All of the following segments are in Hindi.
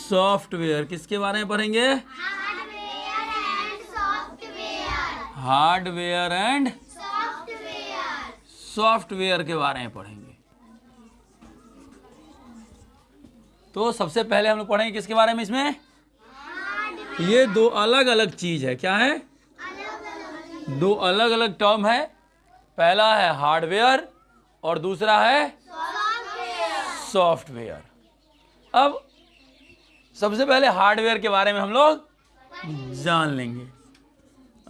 सॉफ्टवेयर। किसके बारे में पढ़ेंगे? Hardware and software. Hardware and software. Software के बारे में पढ़ेंगे। तो सबसे पहले हम लोग पढ़ेंगे किसके बारे में इसमें? ये दो अलग अलग चीज है। क्या है? दो अलग अलग टर्म है। पहला है हार्डवेयर और दूसरा है सॉफ्टवेयर। अब सबसे पहले हार्डवेयर के बारे में हम लोग जान लेंगे।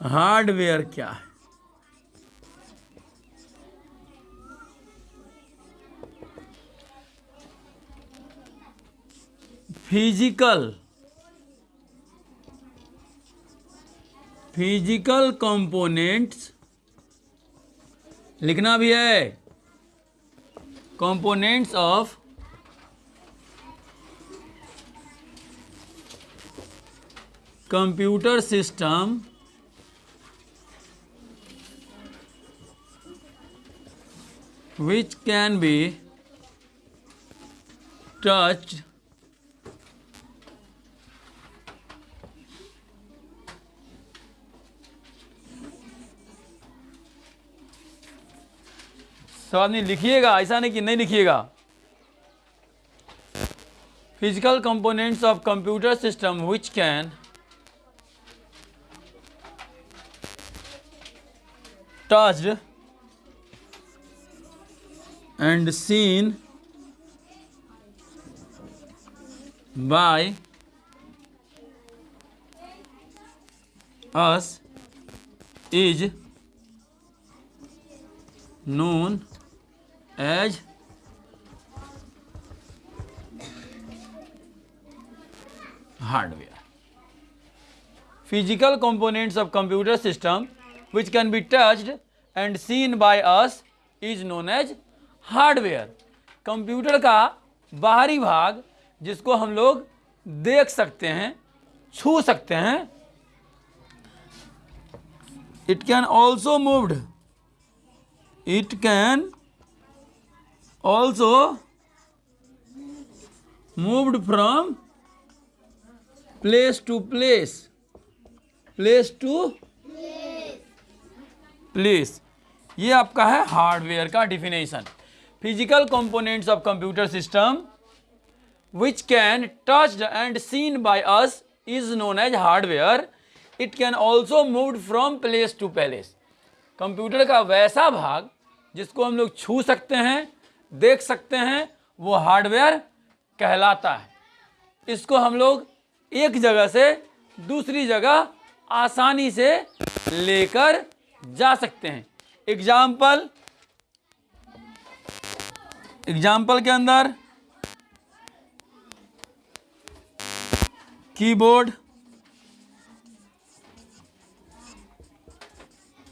हार्डवेयर क्या है? फिजिकल कंपोनेंट्स लिखना भी है। Components of computer system which can be touched सब आदमी लिखिएगा, ऐसा नहीं कि नहीं लिखिएगा। Physical components of computer system which can touched and seen by us is known as hardware. Physical components of computer system which can be touched and seen by us is known as hardware. Computer का बाहरी भाग जिसको हम लोग देख सकते हैं, छू सकते हैं। It can also moved, it can also moved from place to place, place to place. ये आपका है हार्डवेयर का definition. Physical components of computer system which can touched and seen by us is known as hardware. It can also moved from place to place. Computer का वैसा भाग जिसको हम लोग छू सकते हैं, देख सकते हैं, वो हार्डवेयर कहलाता है। इसको हम लोग एक जगह से दूसरी जगह आसानी से लेकर जा सकते हैं। एग्जाम्पल के अंदर keyboard,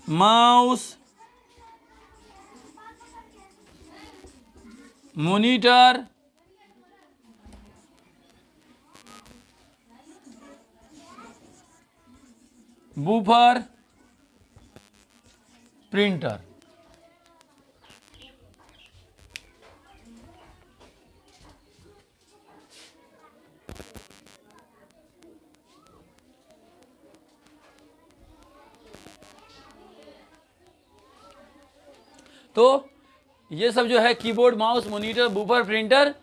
mouse, monitor, woofer, printer. तो ये सब जो है keyboard, mouse, monitor, woofer, printer,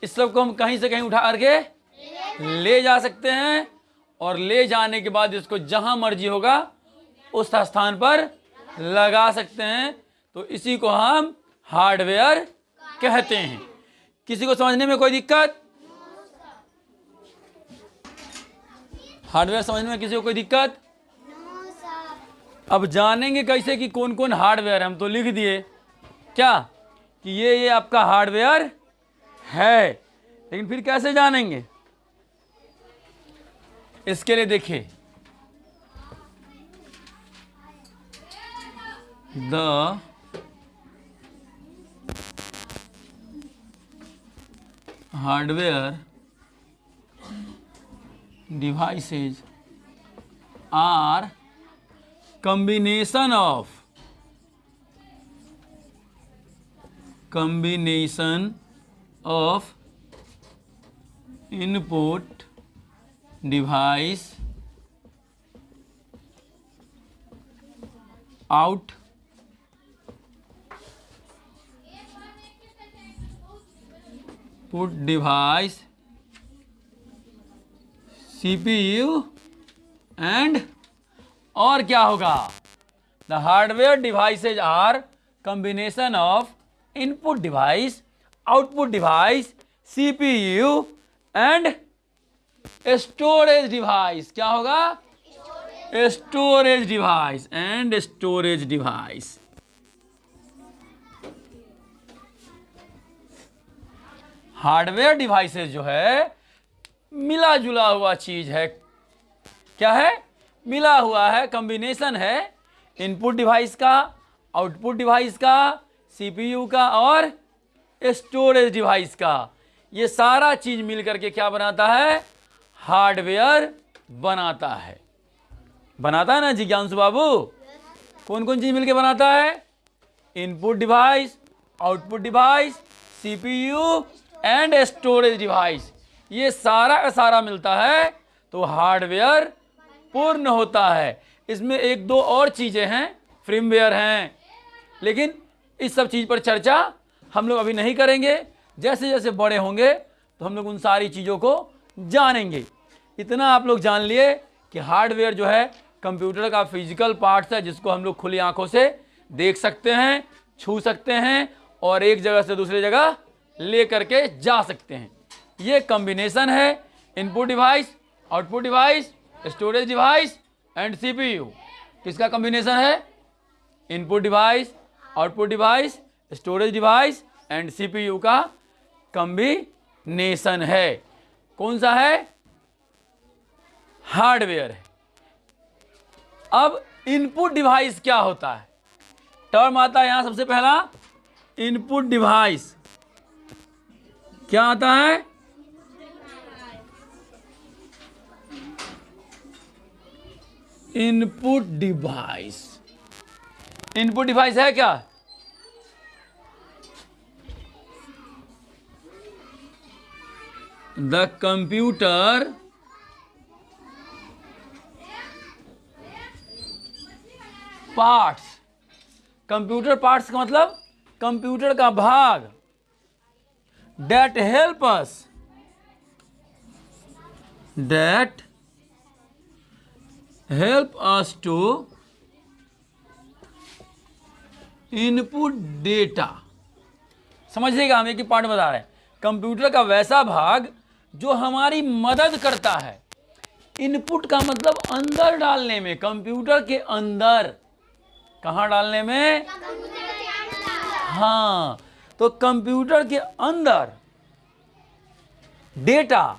इस सब को हम कहीं से कहीं उठा करके ले जा सकते हैं और ले जाने के बाद इसको जहां मर्जी होगा उस स्थान पर लगा सकते हैं। तो इसी को हम हार्डवेयर कहते हैं। किसी को समझने में कोई दिक्कत? हार्डवेयर समझने में किसी को कोई दिक्कत? अब जानेंगे कैसे कि कौन कौन हार्डवेयर है? हम तो लिख दिए क्या कि ये आपका हार्डवेयर है, लेकिन फिर कैसे जानेंगे? इसके लिए देखिए, the hardware devices are combination of input device output device CPU and और क्या होगा? The hardware devices are combination of input device, output device, CPU and storage device. क्या होगा? Storage device and storage device. Hardware devices जो है मिला जुला हुआ चीज है। क्या है? मिला हुआ है, कॉम्बिनेशन है इनपुट डिवाइस का, आउटपुट डिवाइस का, CPU का और स्टोरेज डिवाइस का। ये सारा चीज मिल करके क्या बनाता है? हार्डवेयर बनाता है। बनाता है ना जिज्ञांशु बाबू? कौन कौन चीज मिलके बनाता है? Input device, output device, CPU and storage device. ये सारा का सारा मिलता है तो हार्डवेयर पूर्ण होता है। इसमें एक दो और चीजें हैं, फ्रीमवेयर हैं, लेकिन इस सब चीज पर चर्चा हम लोग अभी नहीं करेंगे। जैसे जैसे बड़े होंगे तो हम लोग उन सारी चीजों को जानेंगे। इतना आप लोग जान लिए कि हार्डवेयर जो है कंप्यूटर का फिजिकल पार्ट्स है, जिसको हम लोग खुली आंखों से देख सकते हैं, छू सकते हैं और एक जगह से दूसरी जगह ले करके जा सकते हैं। ये कॉम्बिनेशन है input device, output device, storage device and CPU। किसका कॉम्बिनेशन है? Input device, output device, storage device and CPU का कॉम्बिनेशन है। कौन सा है? हार्डवेयर है। अब इनपुट डिवाइस क्या होता है? टर्म आता है यहां सबसे पहला इनपुट डिवाइस। क्या आता है? Input device. इनपुट डिवाइस है क्या? The computer parts. Computer parts का मतलब कंप्यूटर का भाग। that help us to input data। समझिएगा, हम एक ही पार्ट बता रहे हैं। कंप्यूटर का वैसा भाग जो हमारी मदद करता है। इनपुट का मतलब अंदर डालने में, कंप्यूटर के अंदर। कहां डालने में? हाँ, तो कंप्यूटर के अंदर data,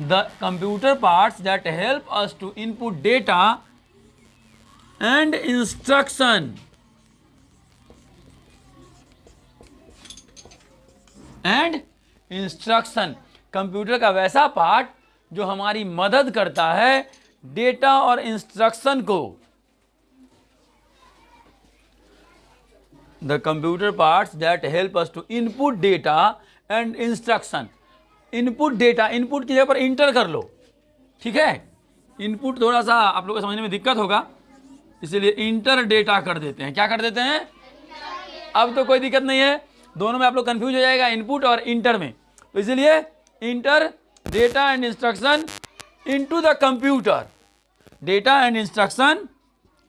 the computer parts that help us to input data and instruction computer का वैसा पार्ट जो हमारी मदद करता है डेटा और इंस्ट्रक्शन को। The computer parts that help us to input data and instruction। Input data, input की जगह पर इंटर कर लो, ठीक है? इनपुट थोड़ा सा आप लोगों को समझने में दिक्कत होगा, इसलिए इंटर डेटा कर देते हैं। क्या कर देते हैं? अब तो कोई दिक्कत नहीं है, दोनों में आप लोग कंफ्यूज हो जाएगा, इनपुट और इंटर में। तो इसलिए inter data and instruction into the computer. Data and instruction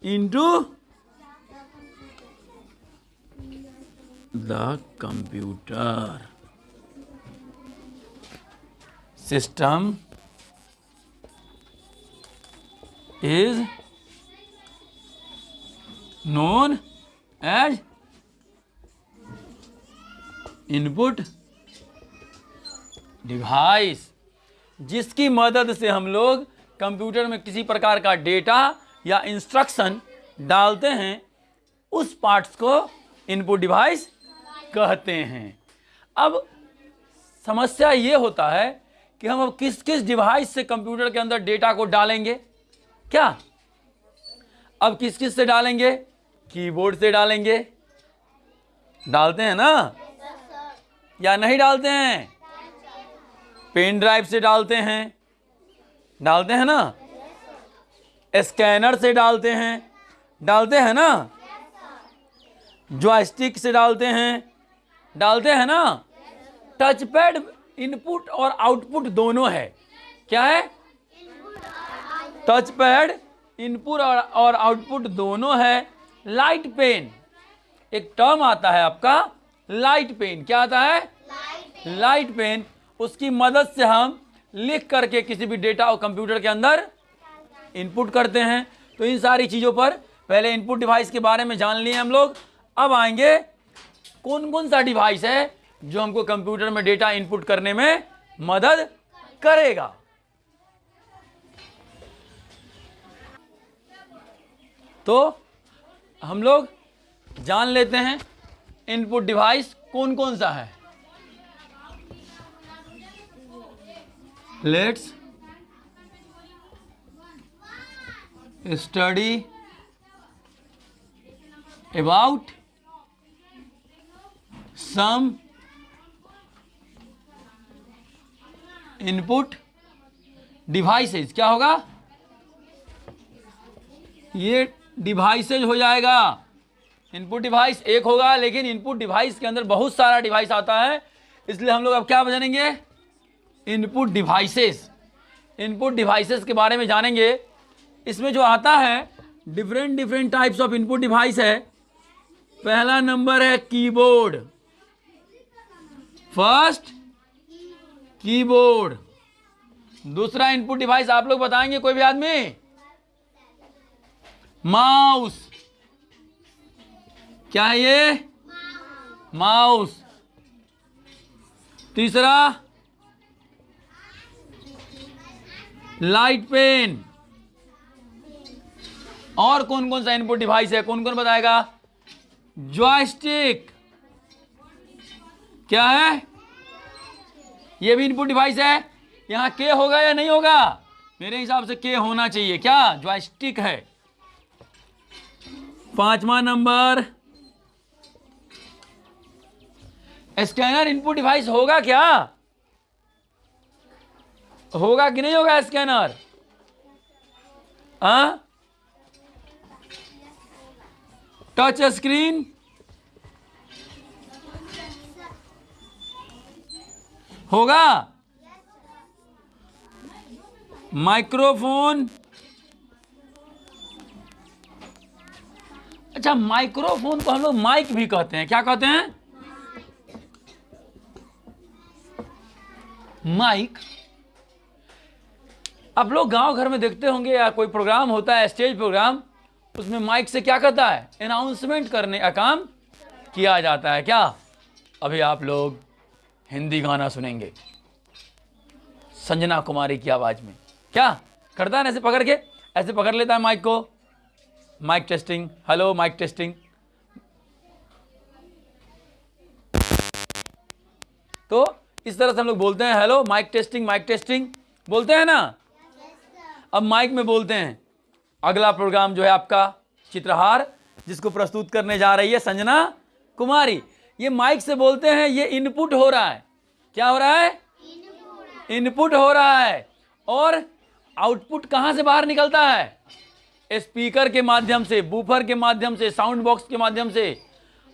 into the computer system is known as input device, जिसकी मदद से हम लोग कंप्यूटर में किसी प्रकार का डेटा या इंस्ट्रक्शन डालते हैं, उस पार्ट्स को इनपुट डिवाइस कहते हैं। अब समस्या ये होता है कि हम अब किस किस डिवाइस से कंप्यूटर के अंदर डेटा को डालेंगे। क्या अब किस किस से डालेंगे? कीबोर्ड से डालेंगे, डालते हैं ना, या नहीं डालते हैं? पेन ड्राइव से डालते हैं, डालते हैं ना, स्कैनर से डालते हैं ना, जॉयस्टिक से डालते हैं ना, टच पैड इनपुट और आउटपुट दोनों है। क्या है? टच पैड इनपुट और आउटपुट दोनों है। लाइट पेन, एक टर्म आता है आपका लाइट पेन। क्या आता है? Light pen. उसकी मदद से हम लिख करके किसी भी डेटा और कंप्यूटर के अंदर इनपुट करते हैं। तो इन सारी चीज़ों पर पहले इनपुट डिवाइस के बारे में जान लिए हम लोग। अब आएंगे कौन कौन सा डिवाइस है जो हमको कंप्यूटर में डेटा इनपुट करने में मदद करेगा। तो हम लोग जान लेते हैं इनपुट डिवाइस कौन कौन सा है। Let's study about some input devices. क्या होगा? ये डिवाइसेज हो जाएगा। इनपुट डिवाइस एक होगा, लेकिन इनपुट डिवाइस के अंदर बहुत सारा डिवाइस आता है, इसलिए हम लोग अब क्या जानेंगे? Input devices. इनपुट डिवाइसेस के बारे में जानेंगे। इसमें जो आता है different types of input device है। पहला नंबर है कीबोर्ड। First keyboard. दूसरा इनपुट डिवाइस आप लोग बताएंगे कोई भी आदमी? माउस। क्या है ये? माउस। तीसरा लाइट पेन। और कौन कौन सा इनपुट डिवाइस है? कौन कौन बताएगा? जॉयस्टिक। क्या है? ये भी इनपुट डिवाइस है। यहां के होगा या नहीं होगा? मेरे हिसाब से के होना चाहिए। क्या? जॉयस्टिक है। पांचवा नंबर स्कैनर इनपुट डिवाइस होगा। क्या होगा कि नहीं होगा स्कैनर? टच स्क्रीन होगा। माइक्रोफोन। अच्छा, माइक्रोफोन को हम लोग माइक भी कहते हैं। क्या कहते हैं? माइक। आप लोग गांव घर में देखते होंगे, या कोई प्रोग्राम होता है, स्टेज प्रोग्राम, उसमें माइक से क्या करता है? अनाउंसमेंट करने का काम किया जाता है। क्या? अभी आप लोग हिंदी गाना सुनेंगे संजना कुमारी की आवाज में। क्या करता है? ऐसे पकड़ के ऐसे पकड़ लेता है माइक को। Mic testing, hello mic testing. तो इस तरह से हम लोग बोलते हैं, हेलो माइक टेस्टिंग बोलते हैं ना। अब माइक में बोलते हैं। अगला प्रोग्राम जो है आपका चित्रहार, जिसको प्रस्तुत करने जा रही है संजना कुमारी, ये माइक से बोलते हैं। ये इनपुट हो रहा है। क्या हो रहा है? इनपुट हो रहा है। और आउटपुट कहां से बाहर निकलता है? स्पीकर के माध्यम से, बूफर के माध्यम से, साउंड बॉक्स के माध्यम से,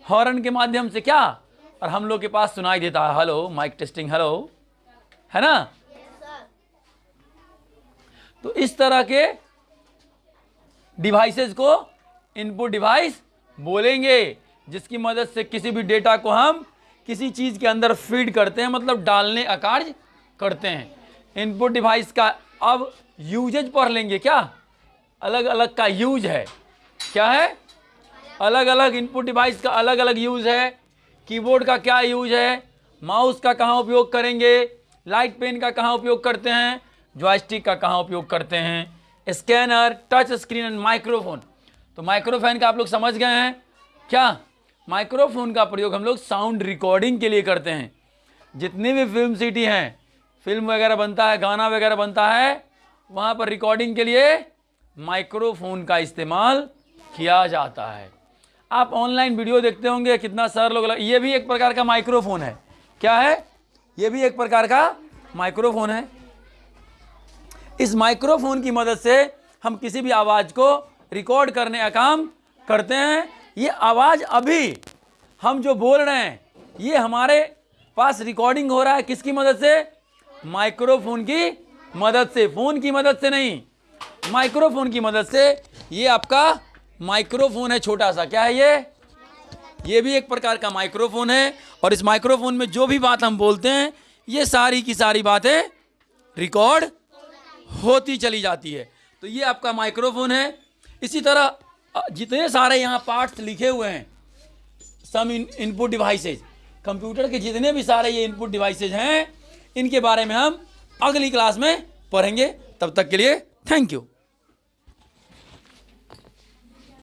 हॉर्न के माध्यम से। क्या? और हम लोग के पास सुनाई देता है, हेलो माइक टेस्टिंग, हेलो, है ना। तो इस तरह के डिवाइसेस को इनपुट डिवाइस बोलेंगे, जिसकी मदद से किसी भी डेटा को हम किसी चीज के अंदर फीड करते हैं, मतलब डालने का कार्य करते हैं। इनपुट डिवाइस का अब यूजेज पढ़ लेंगे। क्या? अलग अलग का यूज है। क्या है? अलग अलग इनपुट डिवाइस का अलग अलग यूज है। कीबोर्ड का क्या यूज है? माउस का कहाँ उपयोग करेंगे? लाइट पेन का कहाँ उपयोग करते हैं? जॉयस्टिक का कहाँ उपयोग करते हैं? Scanner, touch screen and microphone. तो माइक्रोफोन का आप लोग समझ गए हैं। क्या? माइक्रोफोन का प्रयोग हम लोग साउंड रिकॉर्डिंग के लिए करते हैं। जितनी भी फिल्म सिटी हैं, फिल्म वगैरह बनता है, गाना वगैरह बनता है, वहाँ पर रिकॉर्डिंग के लिए माइक्रोफोन का इस्तेमाल किया जाता है। आप ऑनलाइन वीडियो देखते होंगे, कितना सर लोग, ये भी एक प्रकार का माइक्रोफोन है। क्या है? ये भी एक प्रकार का माइक्रोफोन है। इस माइक्रोफोन की मदद से हम किसी भी आवाज़ को रिकॉर्ड करने का काम करते हैं। ये आवाज़ अभी हम जो बोल रहे हैं ये हमारे पास रिकॉर्डिंग हो रहा है किसकी मदद से? माइक्रोफोन की मदद से, फ़ोन की मदद से नहीं, माइक्रोफोन की मदद से। ये आपका माइक्रोफोन है छोटा सा, क्या है ये भी एक प्रकार का माइक्रोफोन है। और इस माइक्रोफोन में जो भी बात हम बोलते हैं ये सारी की सारी बातें रिकॉर्ड होती चली जाती है। तो ये आपका माइक्रोफोन है। इसी तरह जितने सारे यहाँ पार्ट्स लिखे हुए हैं, सम इनपुट डिवाइसेज, कंप्यूटर के जितने भी सारे ये इनपुट डिवाइसेज हैं, इनके बारे में हम अगली क्लास में पढ़ेंगे। तब तक के लिए थैंक यू।